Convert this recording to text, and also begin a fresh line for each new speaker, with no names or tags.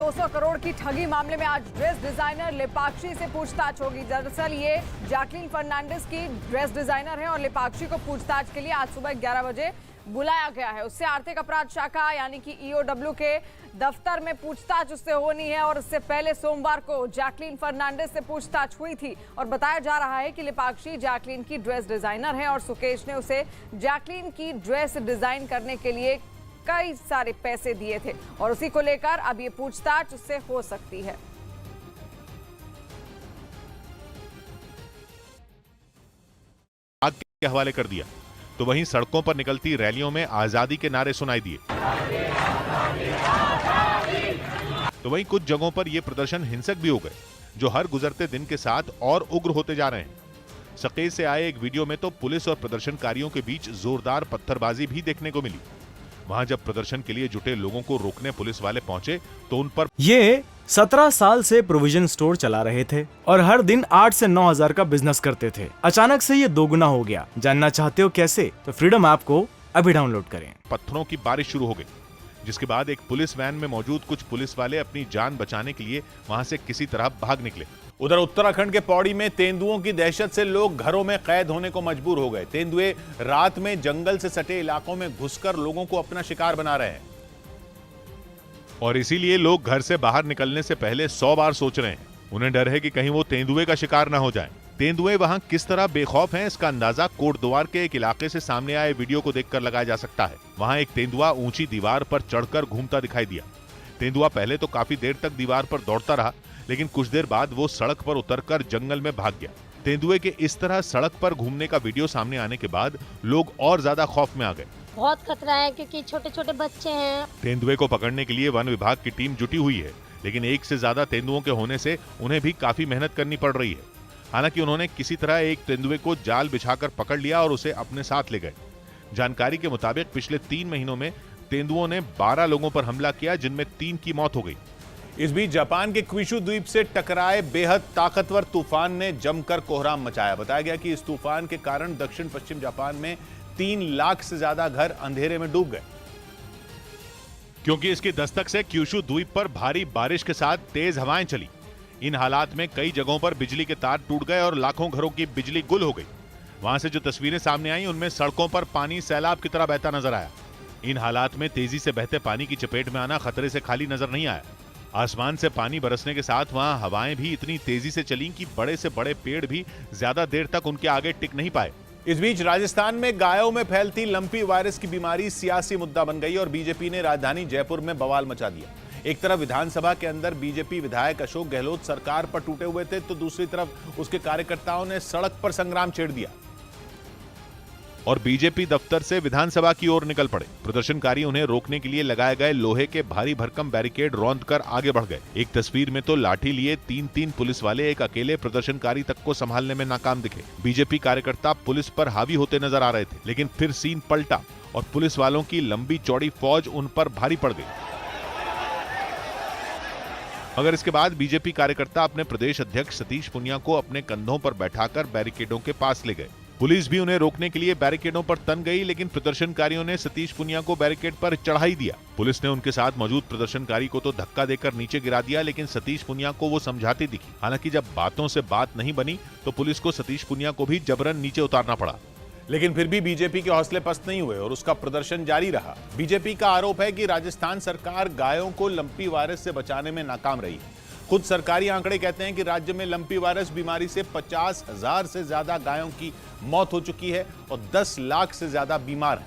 200 करोड़ की ठगी मामले में आज ड्रेस डिजाइनर लेपाक्षी से पूछताछ होगी। दरअसल ये जैकलीन फर्नांडिस की ड्रेस डिजाइनर है और लेपाक्षी को पूछताछ के लिए आज सुबह 11 बजे बुलाया गया है। उससे आर्थिक अपराध शाखा यानी कि ईओडब्ल्यू के दफ्तर में पूछताछ उससे होनी है और इससे पहले सोमवार को जैकलीन फर्नांडिस से पूछताछ हुई थी और बताया जा रहा है कि लेपाक्षी जैकलीन की ड्रेस डिजाइनर है और सुकेश ने उसे जैकलीन की ड्रेस डिजाइन करने के लिए कई सारे पैसे दिए थे और उसी को लेकर अब ये पूछताछ उससे हो सकती है।
आग के हवाले कर दिया तो वहीं सड़कों पर निकलती रैलियों में आजादी के नारे सुनाई दिए। तो वहीं कुछ जगहों पर यह प्रदर्शन हिंसक भी हो गए, जो हर गुजरते दिन के साथ और उग्र होते जा रहे हैं। सकेत से आए एक वीडियो में तो पुलिस और प्रदर्शनकारियों के बीच जोरदार पत्थरबाजी भी देखने को मिली। वहां जब प्रदर्शन के लिए जुटे लोगों को रोकने पुलिस वाले पहुंचे तो उन पर
ये 17 साल से प्रोविजन स्टोर चला रहे थे और हर दिन 8 से 9 हजार का बिजनेस करते थे। अचानक से ये दोगुना हो गया। जानना चाहते हो कैसे? तो फ्रीडम ऐप को अभी डाउनलोड करें।
पत्थरों की बारिश शुरू हो गई, जिसके बाद एक पुलिस वैन में मौजूद कुछ पुलिस वाले अपनी जान बचाने के लिए वहां से किसी तरह भाग निकले।
उधर उत्तराखंड के पौड़ी में तेंदुओं की दहशत से लोग घरों में कैद होने को मजबूर हो गए। तेंदुए रात में जंगल से सटे इलाकों में घुसकर लोगों को अपना शिकार बना रहे हैं
और इसीलिए लोग घर से बाहर निकलने से पहले 100 बार सोच रहे हैं। उन्हें डर है कि कहीं वो तेंदुए का शिकार न हो जाएं। तेंदुए वहां किस तरह बेखौफ हैं, इसका अंदाजा कोटद्वार के एक इलाके से सामने आए वीडियो को देखकर लगाया जा सकता है। वहां एक तेंदुआ ऊंची दीवार पर चढ़कर घूमता दिखाई दिया। तेंदुआ पहले तो काफी देर तक दीवार पर दौड़ता रहा, लेकिन कुछ देर बाद वो सड़क पर उतरकर जंगल में भाग गया। तेंदुए के इस तरह सड़क पर घूमने का वीडियो सामने आने के बाद लोग और ज्यादा खौफ में आ गए।
बहुत खतरा है क्योंकि छोटे छोटे बच्चे हैं।
तेंदुए को पकड़ने के लिए वन विभाग की टीम जुटी हुई है, लेकिन एक से ज्यादा तेंदुओं के होने से उन्हें भी काफी मेहनत करनी पड़ रही है। हालांकि उन्होंने किसी तरह एक तेंदुए को जाल बिछाकर पकड़ लिया और उसे अपने साथ ले गए। जानकारी के मुताबिक पिछले 3 महीनों में तेंदुओं ने 12 लोगों पर हमला किया, जिनमें 3 की मौत हो गई।
इस बीच जापान के क्विशु द्वीप से टकराए बेहद ताकतवर तूफान ने जमकर कोहराम मचाया। बताया गया कि इस तूफान के कारण दक्षिण पश्चिम जापान में 3 लाख से ज्यादा घर अंधेरे में डूब गए।
क्योंकि इसकी दस्तक से क्यूशु द्वीप पर भारी बारिश के साथ तेज हवाएं चली। इन हालात में कई जगहों पर बिजली के तार टूट गए और लाखों घरों की बिजली गुल हो गई। वहां से जो तस्वीरें सामने आई उनमें सड़कों पर पानी सैलाब की तरह बहता नजर आया। इन हालात में तेजी से बहते पानी की चपेट में आना खतरे से खाली नजर नहीं आया। आसमान से पानी बरसने के साथ वहां हवाएं भी इतनी तेजी से चलीं कि बड़े से बड़े पेड़ भी ज्यादा देर तक उनके आगे टिक नहीं पाए।
इस बीच राजस्थान में गायों में फैलती लंपी वायरस की बीमारी सियासी मुद्दा बन गई और बीजेपी ने राजधानी जयपुर में बवाल मचा दिया। एक तरफ विधानसभा के अंदर बीजेपी विधायक अशोक गहलोत सरकार पर टूटे हुए थे, तो दूसरी तरफ उसके कार्यकर्ताओं ने सड़क पर संग्राम छेड़ दिया
और बीजेपी दफ्तर से विधानसभा की ओर निकल पड़े। प्रदर्शनकारी उन्हें रोकने के लिए लगाए गए लोहे के भारी भरकम बैरिकेड रौंदकर आगे बढ़ गए। एक तस्वीर में तो लाठी लिए 3-3 पुलिस वाले एक अकेले प्रदर्शनकारी तक को संभालने में नाकाम दिखे। बीजेपी कार्यकर्ता पुलिस पर हावी होते नजर आ रहे थे, लेकिन फिर सीन पलटा और पुलिस वालों की लंबी चौड़ी फौज उन पर भारी पड़ गई। मगर इसके बाद बीजेपी कार्यकर्ता अपने प्रदेश अध्यक्ष सतीश पूनिया को अपने कंधों पर बैठाकर बैरिकेडों के पास ले गए। पुलिस भी उन्हें रोकने के लिए बैरिकेडों पर तन गई, लेकिन प्रदर्शनकारियों ने सतीश पूनिया को बैरिकेड पर चढ़ा ही दिया। पुलिस ने उनके साथ मौजूद प्रदर्शनकारी को तो धक्का देकर नीचे गिरा दिया, लेकिन सतीश पूनिया को वो समझाती दिखी। हालांकि जब बातों से बात नहीं बनी तो पुलिस को सतीश पूनिया को भी जबरन नीचे उतारना पड़ा।
लेकिन फिर भी बीजेपी के हौसले पस्त नहीं हुए और उसका प्रदर्शन जारी रहा। बीजेपी का आरोप है कि राजस्थान सरकार गायों को लंपी वायरस से बचाने में नाकाम रही है। खुद सरकारी आंकड़े कहते हैं कि राज्य में लंपी वायरस बीमारी से 50,000 से ज्यादा गायों की मौत हो चुकी है और 10 लाख से ज्यादा बीमार हैं।